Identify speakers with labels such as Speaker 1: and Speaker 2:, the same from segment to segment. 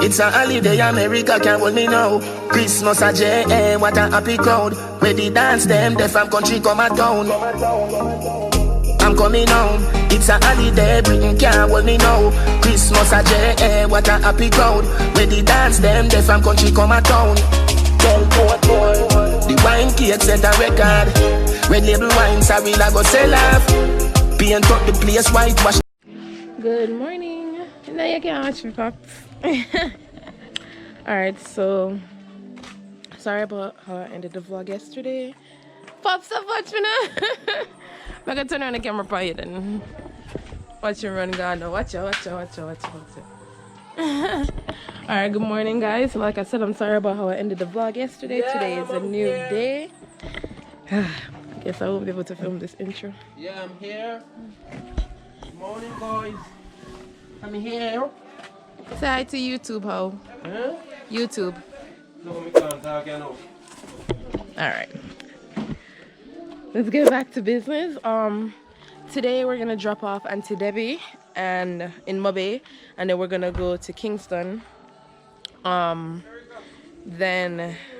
Speaker 1: It's a holiday, America can't hold me now. Christmas a J.A., what a happy crowd. Where the dance them, the from country come a town. I'm coming home. It's a holiday, Britain can't hold me now. Christmas a J.A., what a happy crowd. Where the dance them, the from country come a town. Tell more. The wine cake set a record. Red label wine, sorry, I go sell off. Paint up the place, whitewash.
Speaker 2: Good morning. Now you can watch me, Pops. Alright, so sorry about how I ended the vlog yesterday. Pops, stop watching me now. I'm gonna turn on the camera for you then. Watch you run, God. Watch it. Alright, good morning, guys. Like I said, I'm sorry about how I ended the vlog yesterday. Today is a new day. I guess I won't be able to film this intro.
Speaker 3: Yeah, I'm here. Good morning, guys. I'm here.
Speaker 2: Say hi to YouTube, ho.
Speaker 3: Huh?
Speaker 2: YouTube.
Speaker 3: No, we can't talk, you know.
Speaker 2: Alright. Let's get back to business. Today we're gonna drop off Auntie Debbie and in Mobay, and then we're gonna go to Kingston. Then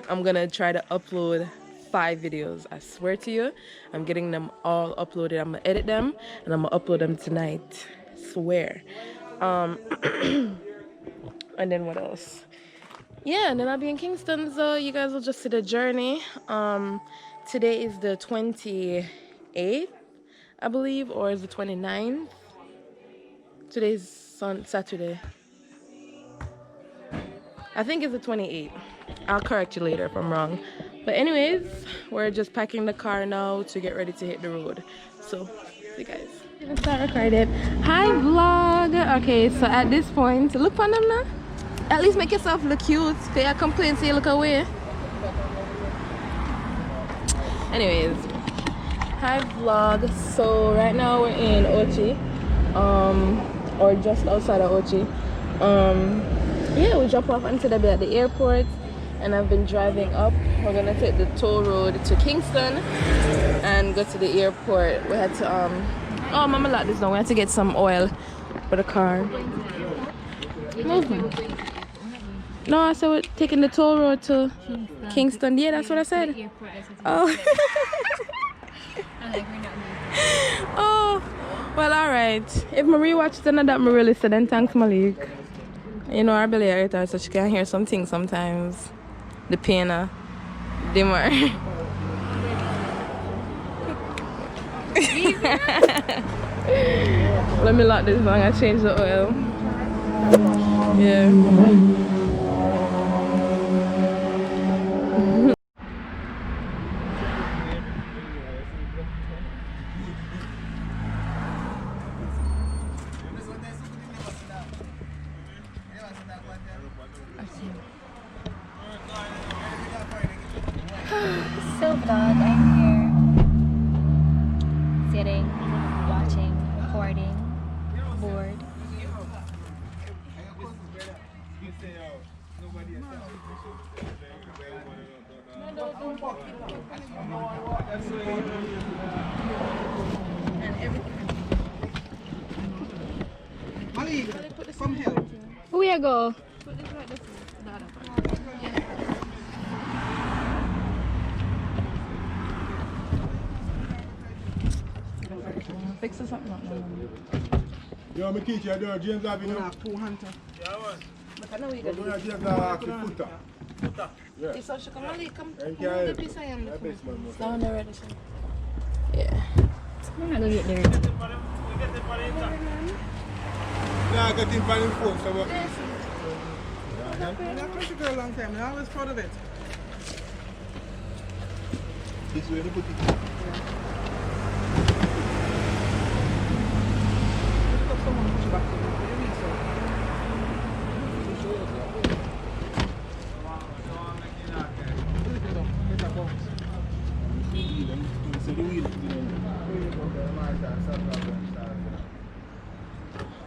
Speaker 2: I'm gonna try to upload 5 videos. I swear to you, I'm getting them all uploaded. I'm gonna edit them and I'm gonna upload them tonight. Swear. And then what else? Yeah, and then I'll be in Kingston, so you guys will just see the journey. Today is the 28th, I believe, or is the 29th? Today's Saturday. I think it's the 28th. I'll correct you later if I'm wrong. But anyways, we're just packing the car now to get ready to hit the road. So, see you guys. Let's start recording. Hi vlog. Okay, so at this point, look for them now. At least make yourself look cute. Cause you complain, so you look away. Anyways, hi vlog. So right now we're in Ochi, or just outside of Ochi. Yeah, we drop off Auntie Debbie at the airport, and I've been driving up. We're gonna take the toll road to Kingston and go to the airport. We had to oh, mama locked this down. We had to get some oil for the car. No, I said we're taking the toll road to Kingston. Yeah, that's what I said. Oh. Oh, well, alright. If Marie watches none of that Marie listen, then thanks Malik. You know, our belly hurt her, so she can hear some things sometimes. The pain, dimmer. Let me lock this down. I change the oil. Yeah.
Speaker 4: So vlog, I'm here sitting, watching, recording, bored.
Speaker 5: Molly, come here.
Speaker 4: Where you go?
Speaker 2: Fix something up now.
Speaker 6: Yo, I'm teach you doing James Avenue.
Speaker 5: Yeah, 200.
Speaker 2: But I know we got
Speaker 6: James Avenue, Futa. Yeah.
Speaker 2: this. So she come on, come.
Speaker 6: Thank
Speaker 2: Move the
Speaker 6: you.
Speaker 2: piece I am.
Speaker 6: I bet my mother.
Speaker 2: Down there, ready. Yeah.
Speaker 4: I'm not gonna get there.
Speaker 6: Yeah, I got him by the phone, so what?
Speaker 5: I've been for a long time. I'm always proud of it.
Speaker 6: This way, they put it.
Speaker 5: Someone push back to me.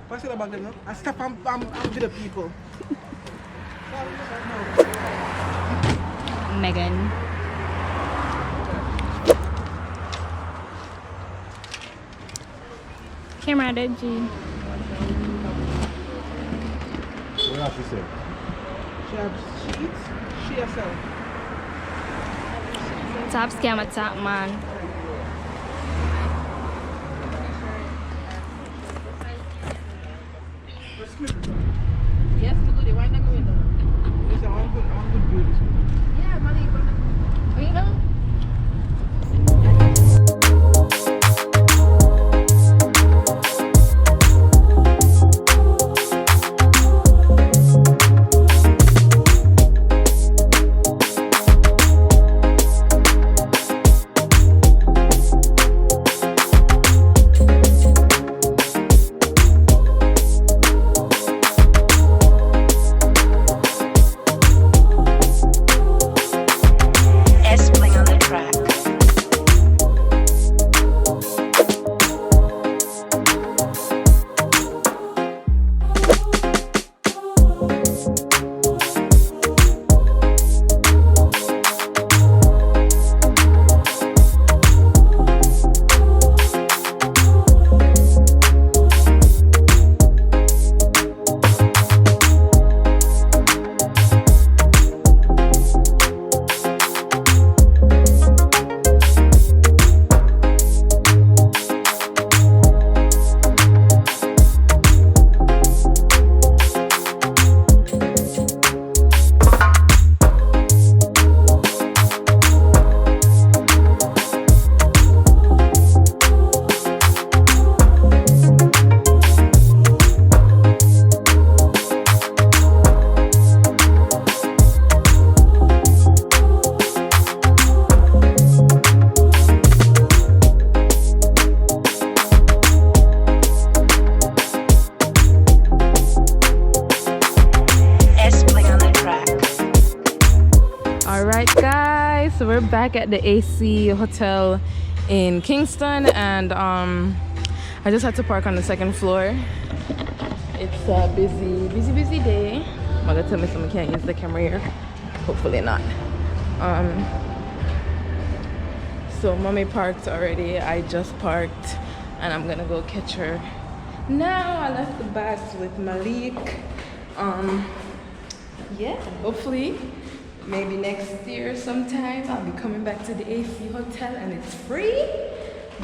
Speaker 5: Pass it back them now. I stop and with the people.
Speaker 4: Megan. Camera dead, G.
Speaker 6: What have to say?
Speaker 5: She eats. She herself.
Speaker 4: Top scam attack, man.
Speaker 2: Yes, we good. Why not go in though?
Speaker 5: Listen, I want good view this one.
Speaker 2: Yeah, Malik. Are you know? So we're back at the AC hotel in Kingston, and I just had to park on the second floor. It's a busy day. Mother tell me someone can't use the camera here. Hopefully not. So mommy parked already. I just parked and I'm gonna go catch her. Now I left the bags with Malik. Yeah, hopefully maybe next year sometime I'll be coming back to the AC hotel and it's free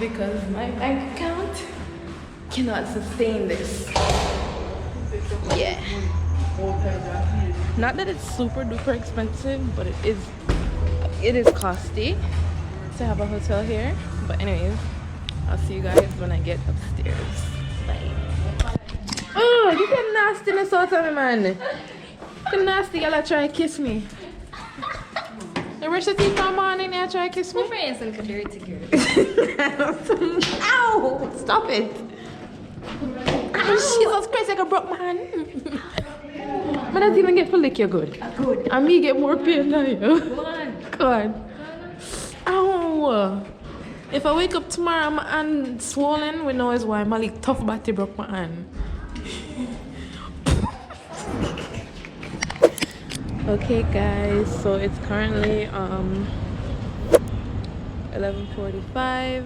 Speaker 2: because my bank account cannot sustain this. Yeah. Not that it's super duper expensive, but it is costly to have a hotel here. But anyways, I'll see you guys when I get upstairs. Bye. Oh, you get nastiness out of me, man. The nasty girl try to kiss me. The rest of the teeth morning and try to kiss me.
Speaker 4: My friend's like a dirty girl.
Speaker 2: Ow! Stop it. Jesus Christ, like a broke man. I don't even get to lick you good.
Speaker 4: Good.
Speaker 2: And me get more pain than you.
Speaker 4: Go on.
Speaker 2: God. Ow. If I wake up tomorrow, my hand swollen, we know is why Malik tough body broke my hand. Okay guys, so it's currently 11:45.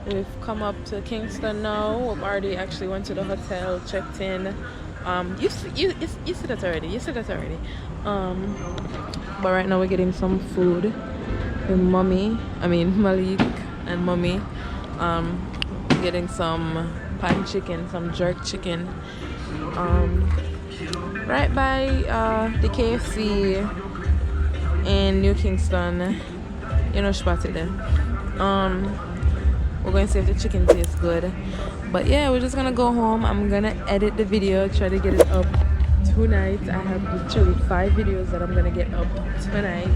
Speaker 2: We've come up to Kingston now. We've already actually went to the hotel, checked in. You said that already. You said that already. But right now we're getting some food with Malik and Mommy. Getting some pan chicken, some jerk chicken. Right by the KFC in New Kingston. You know, spotted there. We're going to see if the chicken tastes good. But yeah, we're just gonna go home. I'm gonna edit the video, try to get it up tonight. I have literally 5 videos that I'm gonna get up tonight.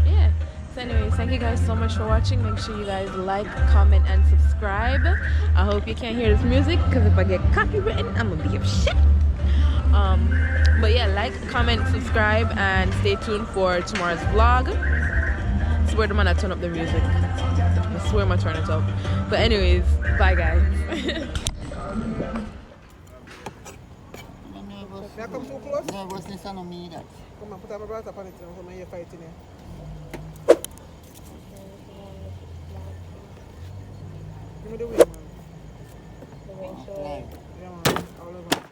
Speaker 2: Yeah. So anyways, thank you guys so much for watching. Make sure you guys like, comment, and subscribe. I hope you can't hear this music, because if I get copywritten, I'm gonna be upset. But yeah, like, comment, subscribe, and stay tuned for tomorrow's vlog. I swear to man, I turn up the music. I swear I'm gonna turn it up. But anyways, bye guys.
Speaker 5: Now come too close.
Speaker 7: Nervousness on me that.
Speaker 5: Come on, put my breath up on it now. Come on, you're fighting here. Give me the wing, man.
Speaker 7: Like,
Speaker 5: Yeah, man. All over.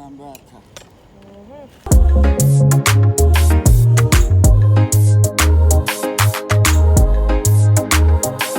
Speaker 7: and butter.